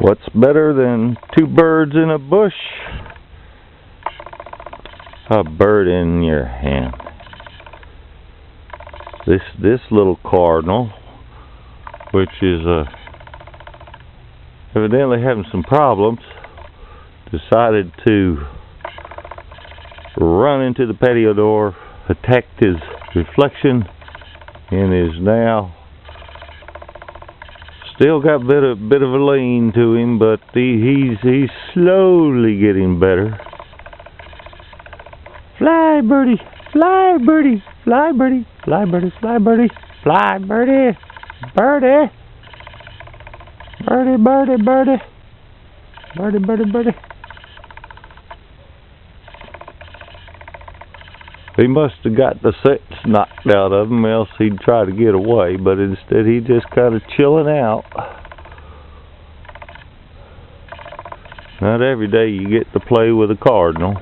What's better than two birds in a bush? A bird in your hand. This little cardinal, which is evidently having some problems, decided to run into the patio door, attacked his reflection, and is now still got a bit of a lean to him, but he's slowly getting better. Fly, birdie, fly, birdie, fly, birdie, fly, birdie, fly, birdie, fly, birdie, birdie, birdie, birdie, birdie, birdie, birdie, birdie. He must have got the sense knocked out of him, else he'd try to get away, but instead he just kind of chilling out. Not every day you get to play with a cardinal.